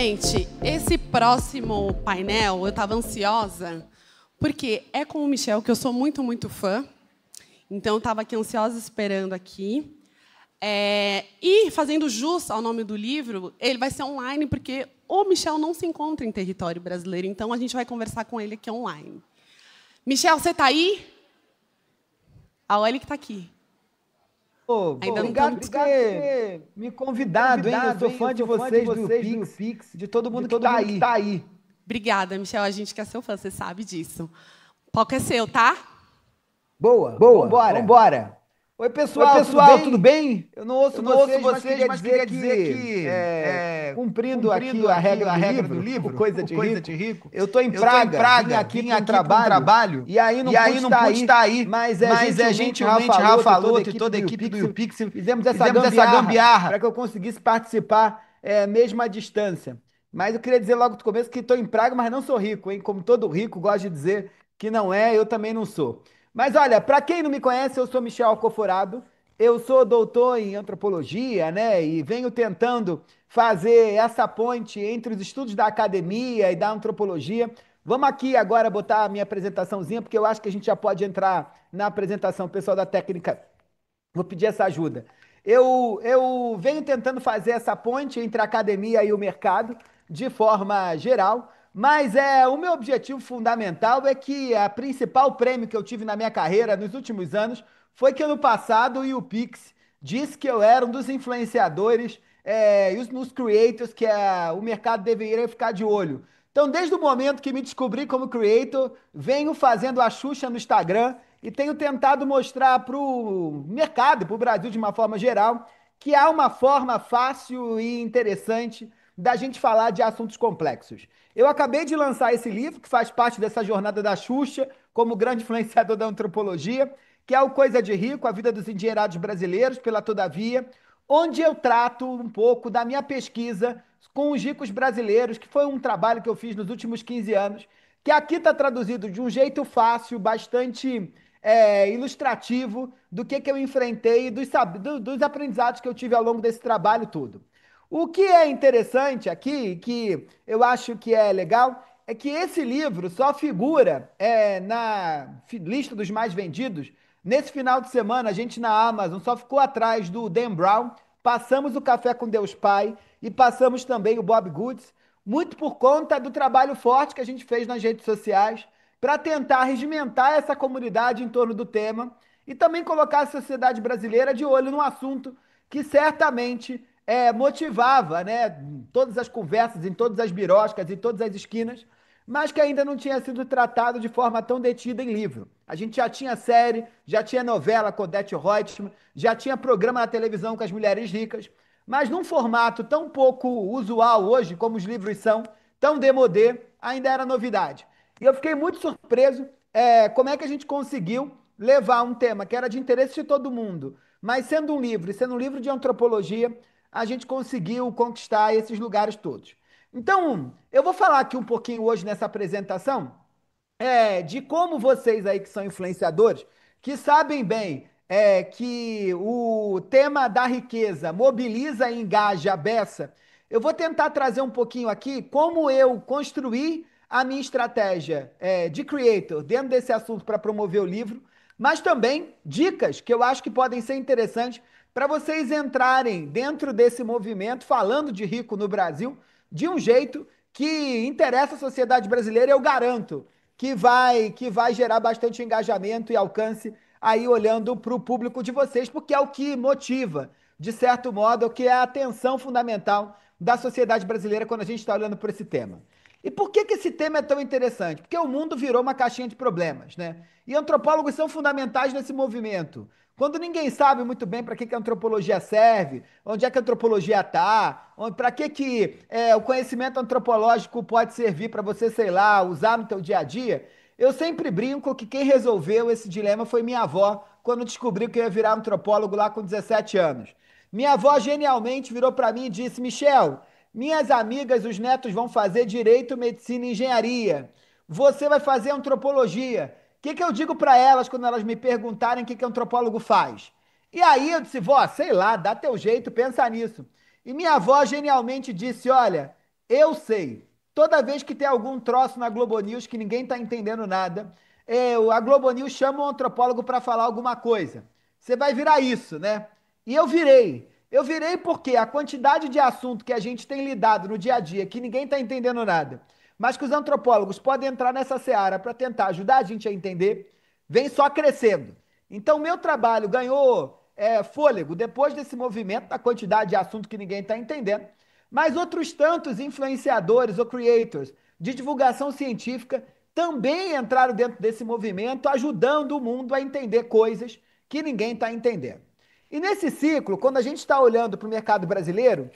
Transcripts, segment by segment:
Gente, esse próximo painel, eu estava ansiosa, porque é com o Michel, que eu sou muito, muito fã. Então, eu estava aqui ansiosa esperando aqui. E, fazendo jus ao nome do livro, ele vai ser online, porque o Michel não se encontra em território brasileiro. Então, a gente vai conversar com ele aqui online. Michel, você está aí? Olha ele que está aqui. Obrigado por ter me convidado, hein? Eu sou fã de vocês, do Pix, de todo mundo que está aí. Obrigada, Michel. A gente que é seu fã, você sabe disso. O palco é seu, tá? Boa. Vambora. Oi, pessoal, tudo bem? Eu não ouço vocês, mas queria dizer que, cumprindo aqui a regra do livro, Coisa de Rico, eu estou em Praga, vim aqui com trabalho, e aí não pude estar aí, mas gentilmente Rafa falou, e toda a equipe do Pix, fizemos essa gambiarra para que eu conseguisse participar mesmo à distância. Mas eu queria dizer logo do começo que estou em Praga, mas não sou rico, hein? Como todo rico gosta de dizer que não é, eu também não sou. Mas olha, para quem não me conhece, eu sou Michel Alcoforado, eu sou doutor em antropologia, né? E venho tentando fazer essa ponte entre os estudos da academia e da antropologia. Vamos aqui agora botar a minha apresentaçãozinha, porque eu acho que a gente já pode entrar na apresentação, pessoal da técnica. Vou pedir essa ajuda. Eu venho tentando fazer essa ponte entre a academia e o mercado, de forma geral, mas o meu objetivo fundamental é que a principal prêmio que eu tive na minha carreira nos últimos anos foi que ano passado o YouPix disse que eu era um dos influenciadores e os creators que o mercado deveria ficar de olho. Então, desde o momento que me descobri como creator, venho fazendo a Xuxa no Instagram e tenho tentado mostrar para o mercado, para o Brasil de uma forma geral, que há uma forma fácil e interessante da gente falar de assuntos complexos. Eu acabei de lançar esse livro, que faz parte dessa jornada da Xuxa, como grande influenciador da antropologia, que é o Coisa de Rico, a vida dos endinheirados brasileiros, pela Todavia, onde eu trato um pouco da minha pesquisa com os ricos brasileiros, que foi um trabalho que eu fiz nos últimos 15 anos, que aqui está traduzido de um jeito fácil, bastante ilustrativo do que eu enfrentei e dos aprendizados que eu tive ao longo desse trabalho todo. O que é interessante aqui, que eu acho que é legal, é que esse livro só figura na lista dos mais vendidos. Nesse final de semana, a gente na Amazon só ficou atrás do Dan Brown, passamos o Café com Deus Pai e passamos também o Bob Goods, muito por conta do trabalho forte que a gente fez nas redes sociais para tentar regimentar essa comunidade em torno do tema e também colocar a sociedade brasileira de olho num assunto que certamente motivava, né, todas as conversas, em todas as biroscas, em todas as esquinas, mas que ainda não tinha sido tratado de forma tão detida em livro. A gente já tinha série, já tinha novela com Odete Roitman, já tinha programa na televisão com as mulheres ricas, mas num formato tão pouco usual hoje, como os livros são, tão demodê, ainda era novidade. E eu fiquei muito surpreso como é que a gente conseguiu levar um tema que era de interesse de todo mundo, mas sendo um livro de antropologia, a gente conseguiu conquistar esses lugares todos. Então, eu vou falar aqui um pouquinho hoje nessa apresentação de como vocês aí que são influenciadores, que sabem bem que o tema da riqueza mobiliza e engaja a beça, eu vou tentar trazer um pouquinho aqui como eu construí a minha estratégia de creator dentro desse assunto para promover o livro, mas também dicas que eu acho que podem ser interessantes para vocês entrarem dentro desse movimento, falando de rico no Brasil, de um jeito que interessa a sociedade brasileira, eu garanto que vai gerar bastante engajamento e alcance aí olhando para o público de vocês, porque é o que motiva, de certo modo, é o que é a atenção fundamental da sociedade brasileira quando a gente está olhando para esse tema. E por que esse tema é tão interessante? Porque o mundo virou uma caixinha de problemas, né? E antropólogos são fundamentais nesse movimento. Quando ninguém sabe muito bem para que a antropologia serve, onde é que a antropologia está, para que o conhecimento antropológico pode servir para você, sei lá, usar no teu dia a dia, eu sempre brinco que quem resolveu esse dilema foi minha avó, quando descobriu que eu ia virar antropólogo lá com 17 anos. Minha avó genialmente virou para mim e disse: Michel, minhas amigas, os netos vão fazer direito, medicina e engenharia. Você vai fazer antropologia. O que eu digo para elas quando elas me perguntarem o que antropólogo faz? E aí eu disse: vó, sei lá, dá teu jeito, pensa nisso. E minha avó genialmente disse: olha, Eu sei. Toda vez que tem algum troço na Globo News que ninguém está entendendo nada, a Globo News chama um antropólogo para falar alguma coisa. Você vai virar isso, né? E eu virei. Eu virei porque a quantidade de assunto que a gente tem lidado no dia a dia, que ninguém está entendendo nada, mas que os antropólogos podem entrar nessa seara para tentar ajudar a gente a entender, vem só crescendo. Então, meu trabalho ganhou fôlego depois desse movimento, da quantidade de assunto que ninguém está entendendo, mas outros tantos influenciadores ou creators de divulgação científica também entraram dentro desse movimento, ajudando o mundo a entender coisas que ninguém está entendendo. E nesse ciclo, quando a gente está olhando para o mercado brasileiro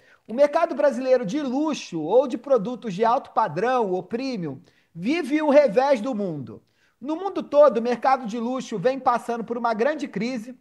de luxo ou de produtos de alto padrão ou premium vive o revés do mundo. No mundo todo, o mercado de luxo vem passando por uma grande crise,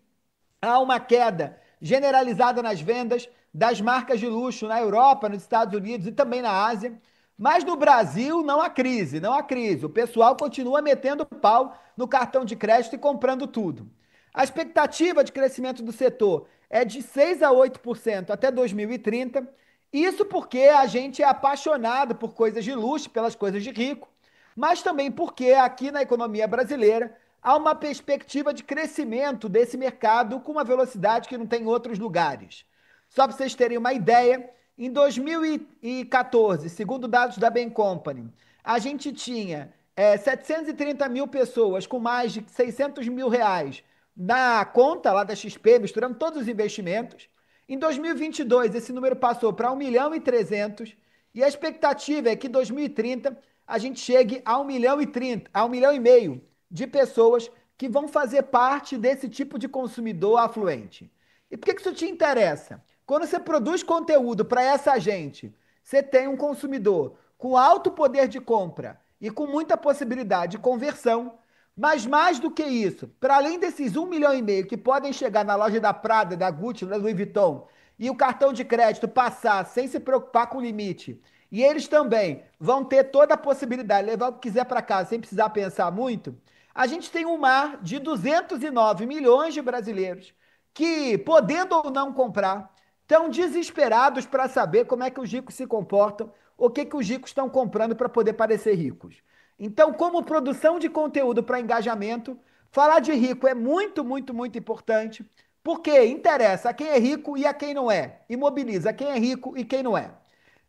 há uma queda generalizada nas vendas das marcas de luxo na Europa, nos Estados Unidos e também na Ásia. Mas no Brasil não há crise, não há crise. O pessoal continua metendo pau no cartão de crédito e comprando tudo. A expectativa de crescimento do setor é de 6 a 8% até 2030. Isso porque a gente é apaixonado por coisas de luxo, pelas coisas de rico, mas também porque aqui na economia brasileira há uma perspectiva de crescimento desse mercado com uma velocidade que não tem em outros lugares. Só para vocês terem uma ideia, em 2014, segundo dados da Bain Company, a gente tinha 730 mil pessoas com mais de 600 mil reais na conta lá da XP, misturando todos os investimentos. Em 2022, esse número passou para 1 milhão e 300 e a expectativa é que em 2030 a gente chegue a 1 milhão e 30, a 1 milhão e meio de pessoas que vão fazer parte desse tipo de consumidor afluente. E por que isso te interessa? Quando você produz conteúdo para essa gente, você tem um consumidor com alto poder de compra e com muita possibilidade de conversão, mas mais do que isso, para além desses 1 milhão e meio que podem chegar na loja da Prada, da Gucci, da Louis Vuitton, e o cartão de crédito passar sem se preocupar com o limite, e eles também vão ter toda a possibilidade de levar o que quiser para casa sem precisar pensar muito, a gente tem um mar de 209 milhões de brasileiros que, podendo ou não comprar, estão desesperados para saber como é que os ricos se comportam, o que os ricos estão comprando para poder parecer ricos. Então, como produção de conteúdo para engajamento, falar de rico é muito, muito, muito importante, porque interessa a quem é rico e a quem não é, e mobiliza quem é rico e quem não é.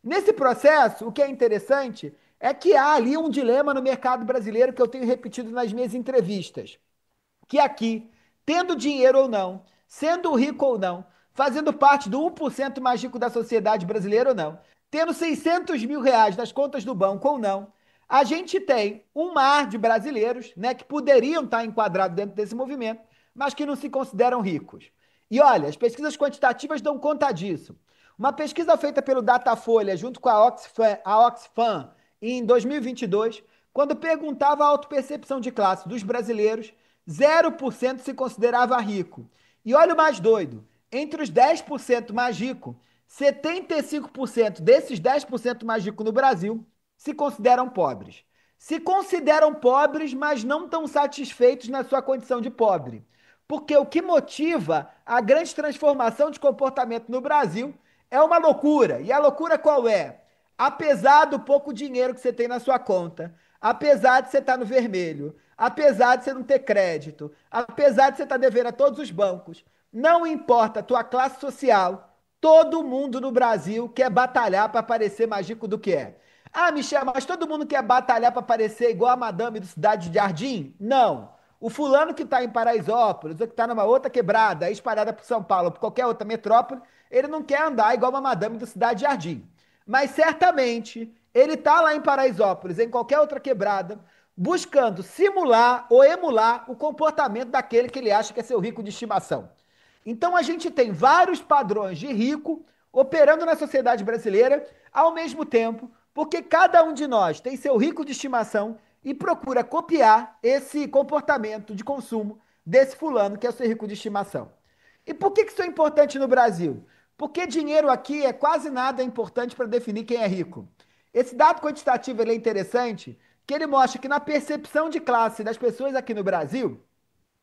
Nesse processo, o que é interessante é que há ali um dilema no mercado brasileiro que eu tenho repetido nas minhas entrevistas, que aqui, tendo dinheiro ou não, sendo rico ou não, fazendo parte do 1% mais rico da sociedade brasileira ou não, tendo 600 mil reais nas contas do banco ou não, a gente tem um mar de brasileiros, né, que poderiam estar enquadrados dentro desse movimento, mas que não se consideram ricos. E olha, as pesquisas quantitativas dão conta disso. Uma pesquisa feita pelo Datafolha junto com a Oxfam em 2022, quando perguntava a autopercepção de classe dos brasileiros, 0% se considerava rico. E olha o mais doido, entre os 10% mais ricos, 75% desses 10% mais ricos no Brasil se consideram pobres. Se consideram pobres, mas não estão satisfeitos na sua condição de pobre. Porque o que motiva a grande transformação de comportamento no Brasil é uma loucura. E a loucura qual é? Apesar do pouco dinheiro que você tem na sua conta, apesar de você estar no vermelho, apesar de você não ter crédito, apesar de você estar devendo a todos os bancos, não importa a tua classe social, todo mundo no Brasil quer batalhar para parecer mais rico do que é. Ah, Michel, mas todo mundo quer batalhar para parecer igual a Madame do Cidade de Jardim? Não. O fulano que está em Paraisópolis, ou que está numa outra quebrada, espalhada por São Paulo, ou por qualquer outra metrópole, ele não quer andar igual uma Madame do Cidade de Jardim. Mas certamente ele está lá em Paraisópolis, em qualquer outra quebrada, buscando simular ou emular o comportamento daquele que ele acha que é seu rico de estimação. Então a gente tem vários padrões de rico operando na sociedade brasileira ao mesmo tempo, porque cada um de nós tem seu rico de estimação e procura copiar esse comportamento de consumo desse fulano que é seu rico de estimação. E por que isso é importante no Brasil? Porque dinheiro aqui é quase nada importante para definir quem é rico. Esse dado quantitativo ele é interessante, que ele mostra que na percepção de classe das pessoas aqui no Brasil,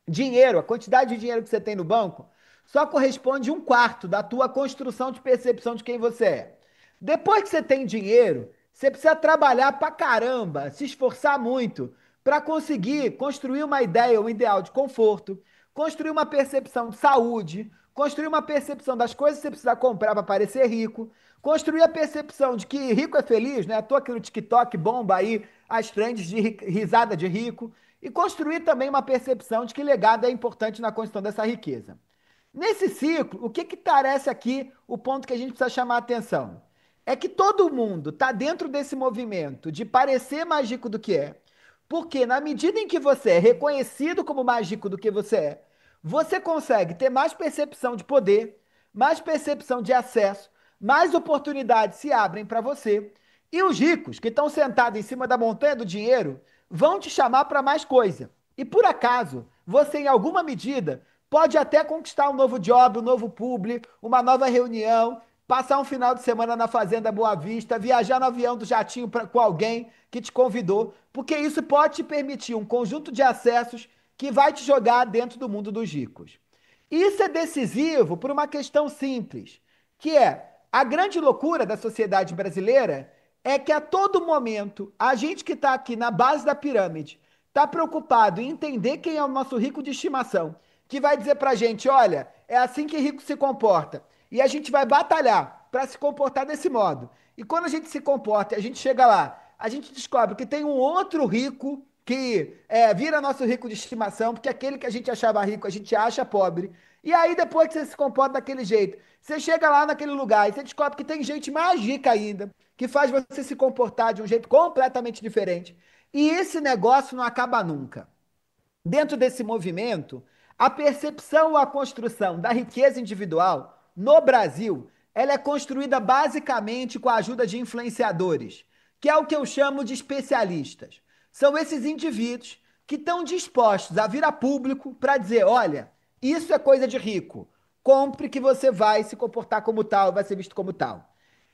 dinheiro, a quantidade de dinheiro que você tem no banco, só corresponde a 1/4 da tua construção de percepção de quem você é. Depois que você tem dinheiro, Você precisa trabalhar pra caramba, se esforçar muito para conseguir construir uma ideia, um ideal de conforto, construir uma percepção de saúde, construir uma percepção das coisas que você precisa comprar para parecer rico, construir a percepção de que rico é feliz, né? À toa que no TikTok bomba aí as trends de risada de rico, e construir também uma percepção de que legado é importante na construção dessa riqueza. Nesse ciclo, o que parece aqui o ponto que a gente precisa chamar a atenção? É que todo mundo está dentro desse movimento de parecer mais rico do que é, porque na medida em que você é reconhecido como mais rico do que você é, você consegue ter mais percepção de poder, mais percepção de acesso, mais oportunidades se abrem para você. E os ricos, que estão sentados em cima da montanha do dinheiro, vão te chamar para mais coisa. E por acaso, você, em alguma medida, pode até conquistar um novo job, um novo publi, uma nova reunião, passar um final de semana na Fazenda Boa Vista, viajar no avião do jatinho com alguém que te convidou, porque isso pode te permitir um conjunto de acessos que vai te jogar dentro do mundo dos ricos. Isso é decisivo por uma questão simples, que é a grande loucura da sociedade brasileira é que a todo momento a gente que está aqui na base da pirâmide está preocupado em entender quem é o nosso rico de estimação, que vai dizer para a gente, olha, é assim que rico se comporta. E a gente vai batalhar para se comportar desse modo. E quando a gente se comporta e a gente chega lá, a gente descobre que tem um outro rico que vira nosso rico de estimação, porque aquele que a gente achava rico, a gente acha pobre. E aí, depois que você se comporta daquele jeito, você chega lá naquele lugar e você descobre que tem gente mais rica ainda, que faz você se comportar de um jeito completamente diferente. E esse negócio não acaba nunca. Dentro desse movimento, a percepção ou a construção da riqueza individual no Brasil, ela é construída basicamente com a ajuda de influenciadores, que é o que eu chamo de especialistas. São esses indivíduos que estão dispostos a vir a público para dizer, olha, isso é coisa de rico, compre que você vai se comportar como tal, vai ser visto como tal.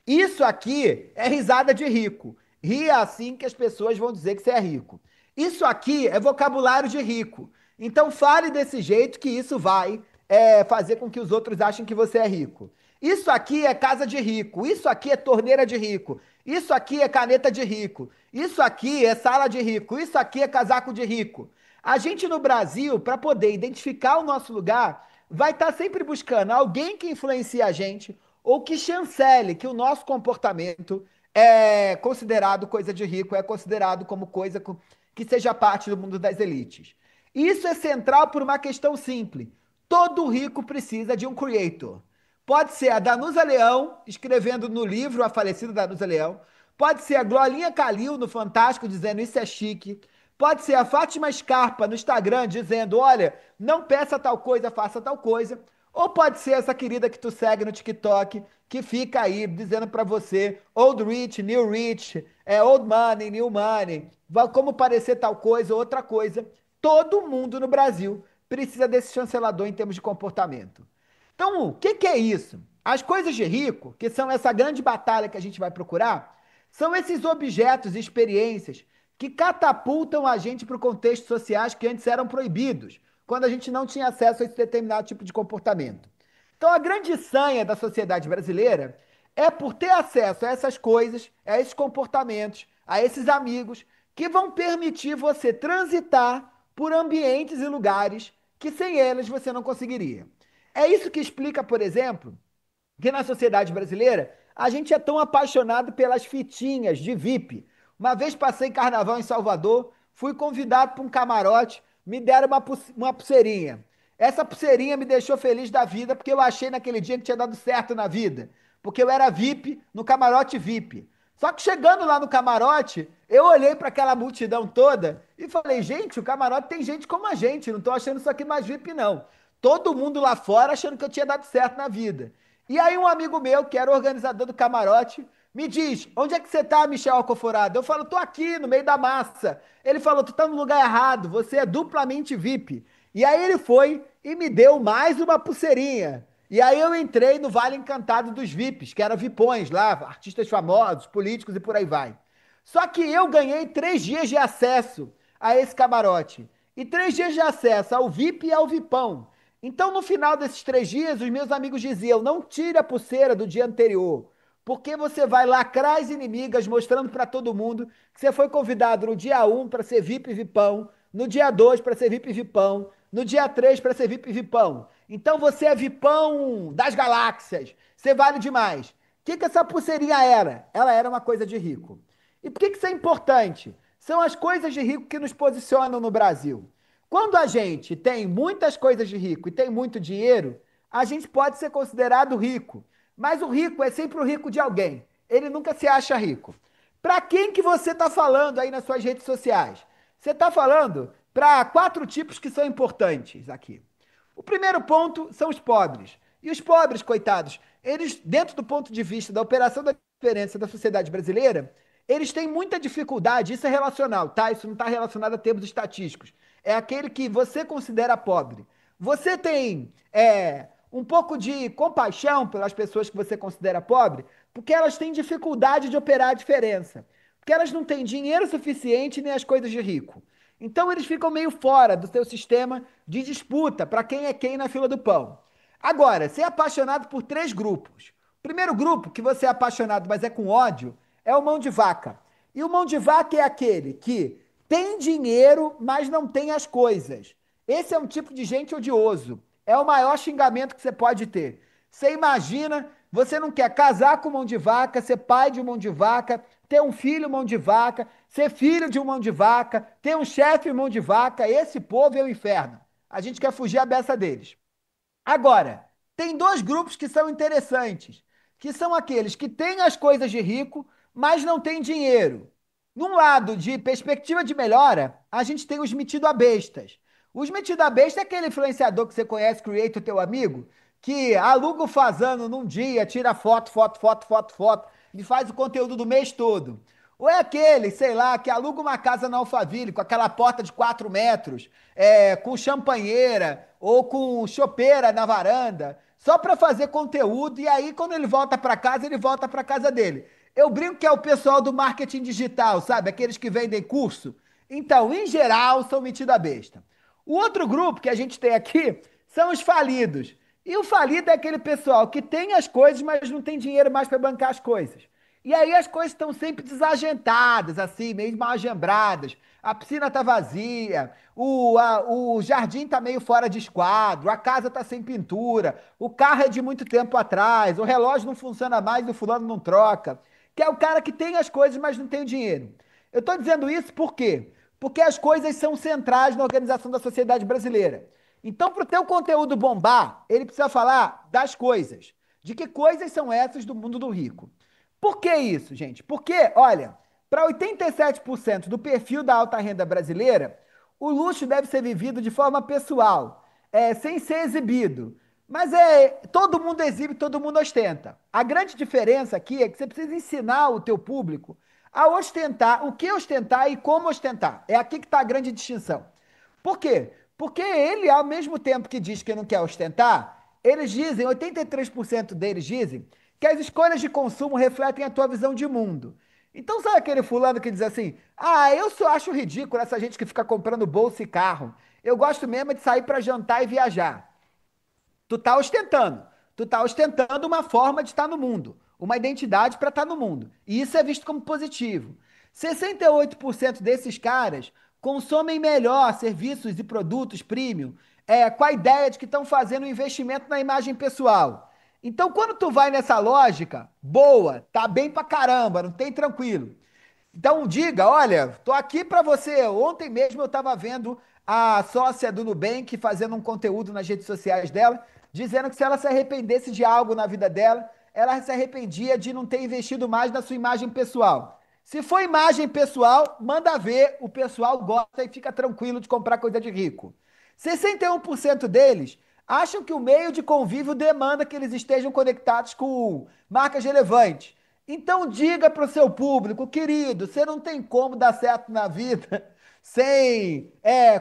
Isso aqui é risada de rico. Ria assim que as pessoas vão dizer que você é rico. Isso aqui é vocabulário de rico. Então fale desse jeito que isso vai fazer com que os outros achem que você é rico. Isso aqui é casa de rico. Isso aqui é torneira de rico. Isso aqui é caneta de rico. Isso aqui é sala de rico. Isso aqui é casaco de rico. A gente no Brasil, para poder identificar o nosso lugar, vai estar sempre buscando alguém que influencie a gente ou que chancele que o nosso comportamento é considerado coisa de rico, é considerado como coisa que seja parte do mundo das elites. Isso é central por uma questão simples. Todo rico precisa de um creator. Pode ser a Danusa Leão, escrevendo no livro A Falecida Danusa Leão. Pode ser a Glorinha Calil, no Fantástico, dizendo isso é chique. Pode ser a Fátima Scarpa, no Instagram, dizendo, olha, não peça tal coisa, faça tal coisa. Ou pode ser essa querida que tu segue no TikTok, que fica aí dizendo pra você, old rich, new rich, old money, new money, como parecer tal coisa, outra coisa. Todo mundo no Brasil precisa desse chancelador em termos de comportamento. Então, o que é isso? As coisas de rico, que são essa grande batalha que a gente vai procurar, são esses objetos e experiências que catapultam a gente para contextos sociais que antes eram proibidos, quando a gente não tinha acesso a esse determinado tipo de comportamento. Então, a grande sanha da sociedade brasileira é por ter acesso a essas coisas, a esses comportamentos, a esses amigos, que vão permitir você transitar por ambientes e lugares que sem eles você não conseguiria. É isso que explica, por exemplo, que na sociedade brasileira a gente é tão apaixonado pelas fitinhas de VIP. Uma vez passei carnaval em Salvador, fui convidado para um camarote, me deram uma pulseirinha. Essa pulseirinha me deixou feliz da vida porque eu achei naquele dia que tinha dado certo na vida. Porque eu era VIP no camarote VIP. Só que chegando lá no camarote, eu olhei para aquela multidão toda e falei, gente, o camarote tem gente como a gente, não estou achando isso aqui mais VIP não. Todo mundo lá fora achando que eu tinha dado certo na vida. E aí um amigo meu, que era organizador do camarote, me diz, onde é que você tá, Michel Alcoforado? Eu falo, tô aqui, no meio da massa. Ele falou, tu tá no lugar errado, você é duplamente VIP. E aí ele foi e me deu mais uma pulseirinha. E aí eu entrei no Vale Encantado dos VIPs, que era VIPões lá, artistas famosos, políticos e por aí vai. Só que eu ganhei 3 dias de acesso a esse camarote. E 3 dias de acesso ao VIP e ao VIPão. Então, no final desses 3 dias, os meus amigos diziam, não tire a pulseira do dia anterior, porque você vai lacrar as inimigas, mostrando para todo mundo que você foi convidado no dia 1 para ser VIP VIPão, no dia 2 para ser VIP VIPão, no dia 3 para ser VIP VIPão. Então você é VIPão das galáxias, você vale demais. O que essa pulseirinha era? Ela era uma coisa de rico. E por que isso é importante? São as coisas de rico que nos posicionam no Brasil. Quando a gente tem muitas coisas de rico e tem muito dinheiro, a gente pode ser considerado rico. Mas o rico é sempre o rico de alguém. Ele nunca se acha rico. Para quem que você está falando aí nas suas redes sociais? Você está falando para 4 tipos que são importantes aqui. O primeiro ponto são os pobres. E os pobres, coitados, eles, dentro do ponto de vista da operação da diferença da sociedade brasileira, eles têm muita dificuldade, isso é relacional, tá? Isso não está relacionado a termos estatísticos. É aquele que você considera pobre. Você tem um pouco de compaixão pelas pessoas que você considera pobre, porque elas têm dificuldade de operar a diferença. Porque elas não têm dinheiro suficiente nem as coisas de rico. Então eles ficam meio fora do seu sistema de disputa para quem é quem na fila do pão. Agora, você é apaixonado por 3 grupos. O primeiro grupo, que você é apaixonado, mas é com ódio, é o mão de vaca. E o mão de vaca é aquele que tem dinheiro, mas não tem as coisas. Esse é um tipo de gente odioso. É o maior xingamento que você pode ter. Você imagina, você não quer casar com mão de vaca, ser pai de um mão de vaca, ter um filho mão de vaca, ser filho de um mão de vaca, ter um chefe mão de vaca. Esse povo é o inferno. A gente quer fugir à beça deles. Agora, tem 2 grupos que são interessantes, que são aqueles que têm as coisas de rico, mas não têm dinheiro. Num lado de perspectiva de melhora, a gente tem os metido a bestas. Os metido a besta é aquele influenciador que você conhece, creator, teu amigo, que aluga o fazano num dia, tira foto, e faz o conteúdo do mês todo. Ou é aquele, sei lá, que aluga uma casa na Alphaville com aquela porta de 4 metros, com champanheira ou com chopeira na varanda, só para fazer conteúdo, e aí quando ele volta para casa, ele volta para casa dele. Eu brinco que é o pessoal do marketing digital, sabe? Aqueles que vendem curso. Então, em geral, são metidos a besta. O outro grupo que a gente tem aqui são os falidos. E o falido é aquele pessoal que tem as coisas, mas não tem dinheiro mais para bancar as coisas. E aí as coisas estão sempre desagentadas, assim, meio mal ajambradas. A piscina tá vazia, o jardim tá meio fora de esquadro, a casa tá sem pintura, o carro é de muito tempo atrás, o relógio não funciona mais e o fulano não troca. Que é o cara que tem as coisas, mas não tem o dinheiro. Eu estou dizendo isso por quê? Porque as coisas são centrais na organização da sociedade brasileira. Então, para o teu conteúdo bombar, ele precisa falar das coisas. De que coisas são essas do mundo do rico? Por que isso, gente? Porque, olha, para 87% do perfil da alta renda brasileira, o luxo deve ser vivido de forma pessoal, sem ser exibido. Mas todo mundo exibe, todo mundo ostenta. A grande diferença aqui é que você precisa ensinar o teu público a ostentar, o que ostentar e como ostentar. É aqui que está a grande distinção. Por quê? Porque ele, ao mesmo tempo que diz que não quer ostentar, eles dizem, 83% deles dizem, que as escolhas de consumo refletem a tua visão de mundo. Então, sabe aquele fulano que diz assim, eu só acho ridículo essa gente que fica comprando bolsa e carro. Eu gosto mesmo de sair para jantar e viajar. Tu tá ostentando. Tu tá ostentando uma forma de estar no mundo, uma identidade para estar no mundo. E isso é visto como positivo. 68% desses caras consomem melhor serviços e produtos premium, com a ideia de que estão fazendo um investimento na imagem pessoal. Então, quando tu vai nessa lógica, boa, tá bem pra caramba, não tem tranquilo. Então diga, olha, tô aqui para você. Ontem mesmo eu estava vendo a sócia do Nubank fazendo um conteúdo nas redes sociais dela, dizendo que se ela se arrependesse de algo na vida dela, ela se arrependia de não ter investido mais na sua imagem pessoal. Se for imagem pessoal, manda ver, o pessoal gosta e fica tranquilo de comprar coisa de rico. 61% deles acham que o meio de convívio demanda que eles estejam conectados com marcas relevantes. Então diga para o seu público, querido, você não tem como dar certo na vida sem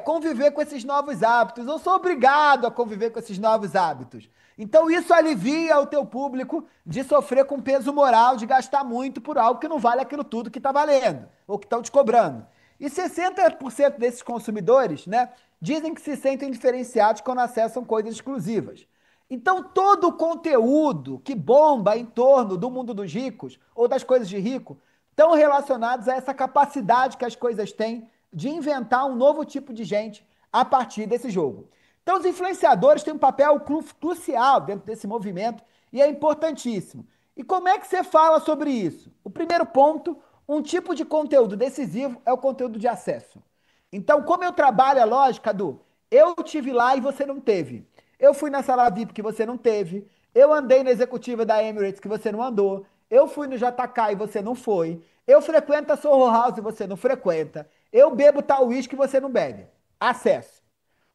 conviver com esses novos hábitos. Eu sou obrigado a conviver com esses novos hábitos. Então isso alivia o teu público de sofrer com peso moral, de gastar muito por algo que não vale aquilo tudo que está valendo, ou que estão te cobrando. E 60% desses consumidores, né, dizem que se sentem diferenciados quando acessam coisas exclusivas. Então, todo o conteúdo que bomba em torno do mundo dos ricos ou das coisas de rico estão relacionados a essa capacidade que as coisas têm de inventar um novo tipo de gente a partir desse jogo. Então, os influenciadores têm um papel crucial dentro desse movimento e é importantíssimo. E como é que você fala sobre isso? O primeiro ponto, um tipo de conteúdo decisivo é o conteúdo de acesso. Então, como eu trabalho a lógica do eu tive lá e você não teve. Eu fui na sala VIP que você não teve. Eu andei na executiva da Emirates que você não andou. Eu fui no JK e você não foi. Eu frequento a Soho House e você não frequenta. Eu bebo tal uísque e você não bebe. Acesso.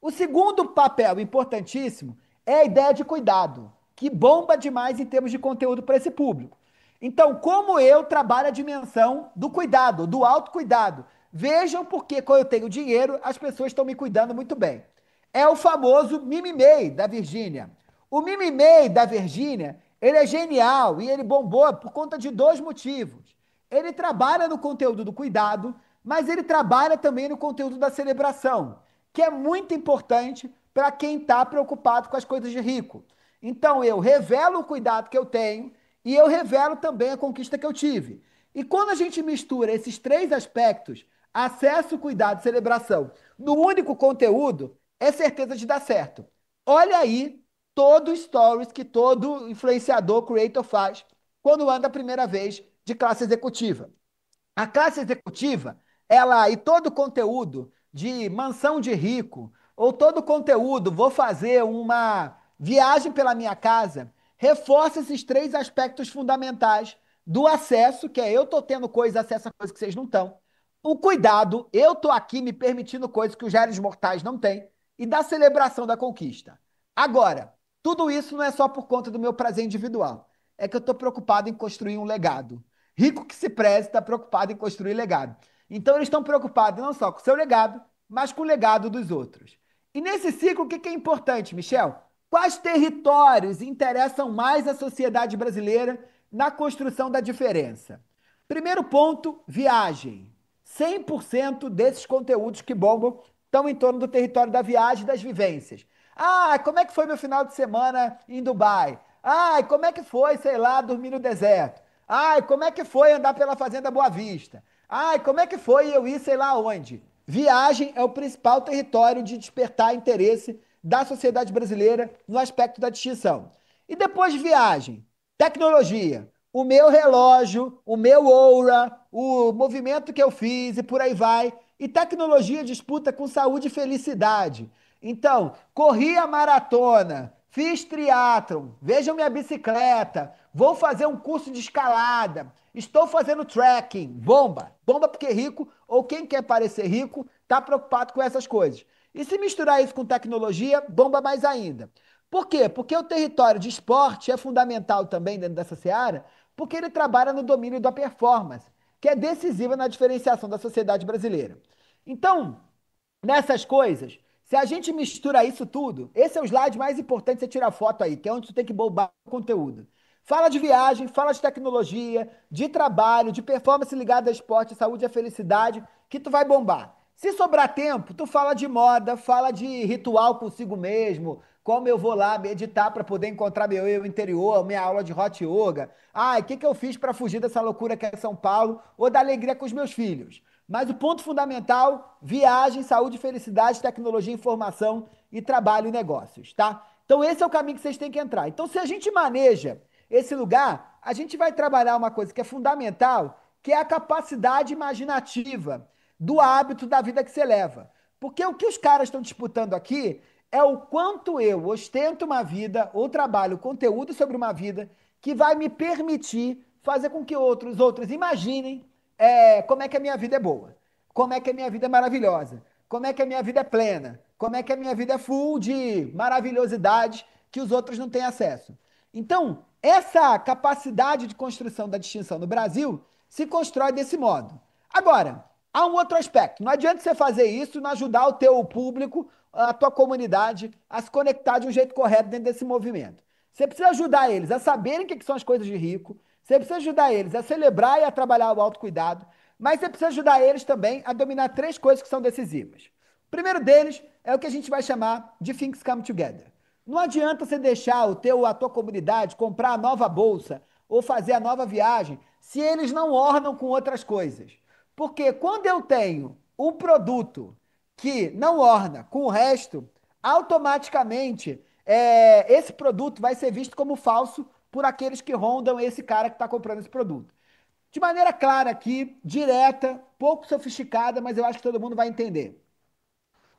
O segundo papel importantíssimo é a ideia de cuidado, que bomba demais em termos de conteúdo para esse público. Então, como eu trabalho a dimensão do cuidado, do autocuidado. Vejam porque quando eu tenho dinheiro, as pessoas estão me cuidando muito bem. É o famoso Mimimei da Virgínia. O Mimimei da Virgínia, ele é genial e ele bombou por conta de dois motivos. Ele trabalha no conteúdo do cuidado, mas ele trabalha também no conteúdo da celebração, que é muito importante para quem está preocupado com as coisas de rico. Então eu revelo o cuidado que eu tenho e eu revelo também a conquista que eu tive. E quando a gente mistura esses três aspectos, acesso, cuidado e celebração, no único conteúdo, é certeza de dar certo. Olha aí todo stories que todo influenciador, creator faz quando anda a primeira vez de classe executiva. A classe executiva, ela e todo o conteúdo de mansão de rico, ou todo o conteúdo, vou fazer uma viagem pela minha casa, reforça esses três aspectos fundamentais do acesso, que é eu tô tendo coisa, acesso a coisas que vocês não estão. O cuidado, eu tô aqui me permitindo coisas que os réis mortais não têm. E da celebração da conquista. Agora, tudo isso não é só por conta do meu prazer individual. É que eu estou preocupado em construir um legado. Rico que se preze está preocupado em construir legado. Então eles estão preocupados não só com o seu legado, mas com o legado dos outros. E nesse ciclo, o que é importante, Michel? Quais territórios interessam mais a sociedade brasileira na construção da diferença? Primeiro ponto, viagem. 100% desses conteúdos que bombam estão em torno do território da viagem e das vivências. Ah, como é que foi meu final de semana em Dubai? Ai, como é que foi, sei lá, dormir no deserto? Ai, como é que foi andar pela Fazenda Boa Vista? Ai, como é que foi eu ir sei lá onde? Viagem é o principal território de despertar interesse da sociedade brasileira no aspecto da distinção. E depois de viagem, tecnologia. O meu relógio, o meu Oura, o movimento que eu fiz e por aí vai. E tecnologia disputa com saúde e felicidade. Então, corri a maratona, fiz triatlon, vejam minha bicicleta, vou fazer um curso de escalada, estou fazendo trekking, bomba. Bomba porque rico, ou quem quer parecer rico, está preocupado com essas coisas. E se misturar isso com tecnologia, bomba mais ainda. Por quê? Porque o território de esporte é fundamental também dentro dessa seara, porque ele trabalha no domínio da performance, que é decisiva na diferenciação da sociedade brasileira. Então, nessas coisas, se a gente mistura isso tudo, esse é o slide mais importante você tirar foto aí, que é onde você tem que bombar o conteúdo. Fala de viagem, fala de tecnologia, de trabalho, de performance ligada a esporte, saúde e a felicidade, que tu vai bombar. Se sobrar tempo, tu fala de moda, fala de ritual consigo mesmo, como eu vou lá meditar para poder encontrar meu eu interior, minha aula de hot yoga. Ah, o que eu fiz para fugir dessa loucura que é São Paulo ou da alegria com os meus filhos? Mas o ponto fundamental, viagem, saúde, felicidade, tecnologia, informação e trabalho e negócios, tá? Então esse é o caminho que vocês têm que entrar. Então se a gente maneja esse lugar, a gente vai trabalhar uma coisa que é fundamental, que é a capacidade imaginativa do hábito da vida que você leva. Porque o que os caras estão disputando aqui é o quanto eu ostento uma vida ou trabalho conteúdo sobre uma vida que vai me permitir fazer com que outros imaginem como é que a minha vida é boa, como é que a minha vida é maravilhosa, como é que a minha vida é plena, como é que a minha vida é full de maravilhosidades que os outros não têm acesso. Então, essa capacidade de construção da distinção no Brasil se constrói desse modo. Agora, há um outro aspecto. Não adianta você fazer isso e não ajudar o teu público, a tua comunidade, a se conectar de um jeito correto dentro desse movimento. Você precisa ajudar eles a saberem o que são as coisas de rico, você precisa ajudar eles a celebrar e a trabalhar o autocuidado, mas você precisa ajudar eles também a dominar três coisas que são decisivas. O primeiro deles é o que a gente vai chamar de Things Come Together. Não adianta você deixar a tua comunidade comprar a nova bolsa ou fazer a nova viagem se eles não ornam com outras coisas. Porque quando eu tenho um produto que não orna com o resto, automaticamente esse produto vai ser visto como falso por aqueles que rondam esse cara que está comprando esse produto. De maneira clara aqui, direta, pouco sofisticada, mas eu acho que todo mundo vai entender.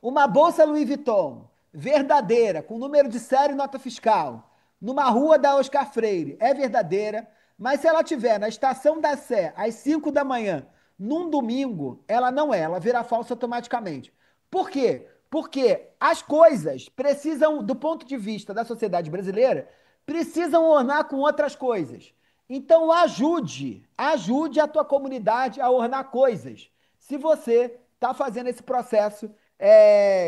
Uma bolsa Louis Vuitton, verdadeira, com número de série e nota fiscal, numa rua da Oscar Freire, é verdadeira, mas se ela tiver na Estação da Sé, às 5 da manhã, num domingo, ela não é, ela vira falsa automaticamente. Por quê? Porque as coisas precisam, do ponto de vista da sociedade brasileira, precisam ornar com outras coisas. Então ajude a tua comunidade a ornar coisas. Se você está fazendo esse processo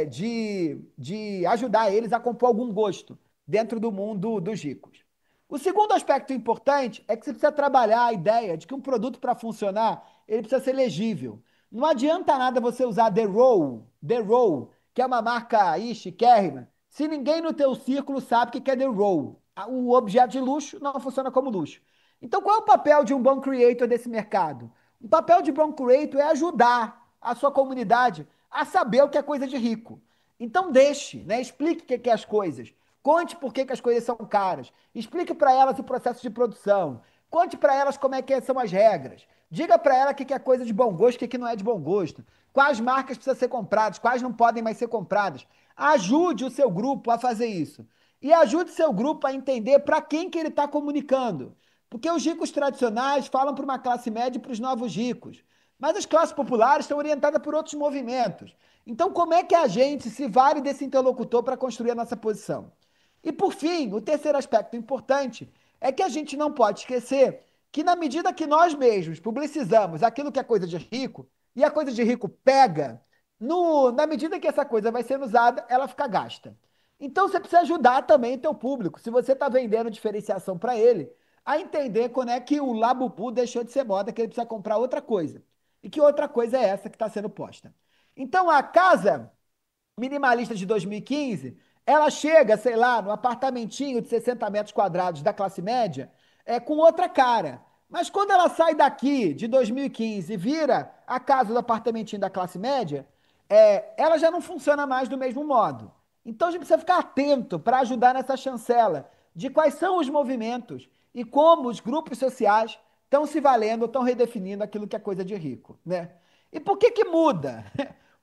de ajudar eles a compor algum gosto dentro do mundo dos ricos. O segundo aspecto importante é que você precisa trabalhar a ideia de que um produto, para funcionar, ele precisa ser legível. Não adianta nada você usar The Row, que é uma marca aí chiquérrima, se ninguém no teu círculo sabe o que é The Row. O objeto de luxo não funciona como luxo. Então, qual é o papel de um bom creator desse mercado? O papel de bom creator é ajudar a sua comunidade a saber o que é coisa de rico. Então deixe, né? Explique o que é as coisas. Conte por que as coisas são caras. Explique para elas o processo de produção. Conte para elas como é que são as regras. Diga para ela o que é coisa de bom gosto e o que não é de bom gosto. Quais marcas precisam ser compradas, quais não podem mais ser compradas. Ajude o seu grupo a fazer isso. E ajude o seu grupo a entender para quem que ele está comunicando. Porque os ricos tradicionais falam para uma classe média e para os novos ricos. Mas as classes populares estão orientadas por outros movimentos. Então, como é que a gente se vale desse interlocutor para construir a nossa posição? E, por fim, o terceiro aspecto importante é que a gente não pode esquecer que, na medida que nós mesmos publicizamos aquilo que é coisa de rico, e a coisa de rico pega, na medida que essa coisa vai sendo usada, ela fica gasta. Então, você precisa ajudar também o teu público, se você está vendendo diferenciação para ele, a entender quando é que o Labubu deixou de ser moda, que ele precisa comprar outra coisa. E que outra coisa é essa que está sendo posta. Então, a casa minimalista de 2015, ela chega, sei lá, no apartamentinho de 60 metros quadrados da classe média, com outra cara. Mas quando ela sai daqui, de 2015, e vira a casa do apartamentinho da classe média, ela já não funciona mais do mesmo modo. Então, a gente precisa ficar atento para ajudar nessa chancela de quais são os movimentos e como os grupos sociais estão se valendo, estão redefinindo aquilo que é coisa de rico, né? E por que muda?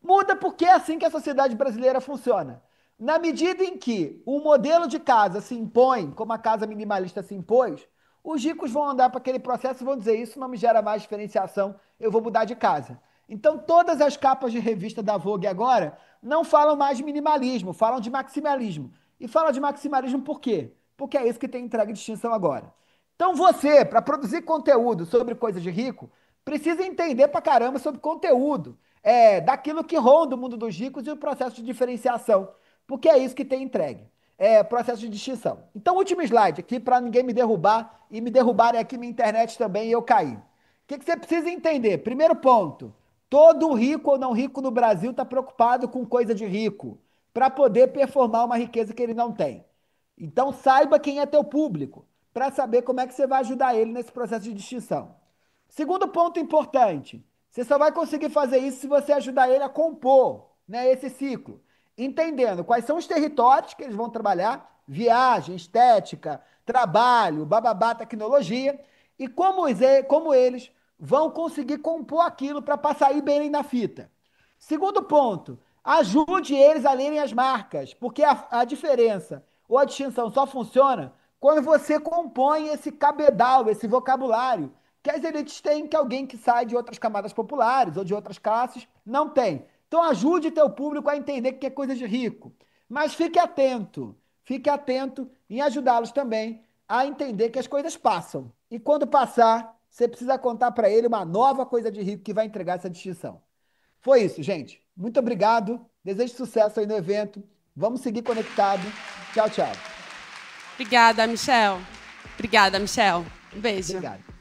Muda porque é assim que a sociedade brasileira funciona. Na medida em que o modelo de casa se impõe, como a casa minimalista se impôs, os ricos vão andar para aquele processo e vão dizer: isso não me gera mais diferenciação, eu vou mudar de casa. Então, todas as capas de revista da Vogue agora não falam mais de minimalismo, falam de maximalismo. E falam de maximalismo por quê? Porque é isso que tem entrega de distinção agora. Então você, para produzir conteúdo sobre coisa de rico, precisa entender pra caramba sobre conteúdo, daquilo que ronda o mundo dos ricos e o processo de diferenciação, porque é isso que tem entregue, processo de distinção. Então, último slide aqui, para ninguém me derrubar, e me derrubarem aqui minha internet também e eu cair. O que você precisa entender? Primeiro ponto, todo rico ou não rico no Brasil está preocupado com coisa de rico, para poder performar uma riqueza que ele não tem. Então, saiba quem é teu público, para saber como é que você vai ajudar ele nesse processo de distinção. Segundo ponto importante, você só vai conseguir fazer isso se você ajudar ele a compor, né, esse ciclo, entendendo quais são os territórios que eles vão trabalhar, viagem, estética, trabalho, bababá, tecnologia, e como eles vão conseguir compor aquilo para passar aí bem na fita. Segundo ponto, ajude eles a lerem as marcas, porque a diferença ou a distinção só funciona quando você compõe esse cabedal, esse vocabulário, que as elites têm, que alguém que sai de outras camadas populares ou de outras classes não tem. Então ajude teu público a entender que é coisa de rico. Mas fique atento em ajudá-los também a entender que as coisas passam. E quando passar, você precisa contar para ele uma nova coisa de rico que vai entregar essa distinção. Foi isso, gente. Muito obrigado. Desejo sucesso aí no evento. Vamos seguir conectado. Tchau, tchau. Obrigada, Michel. Um beijo. Obrigado.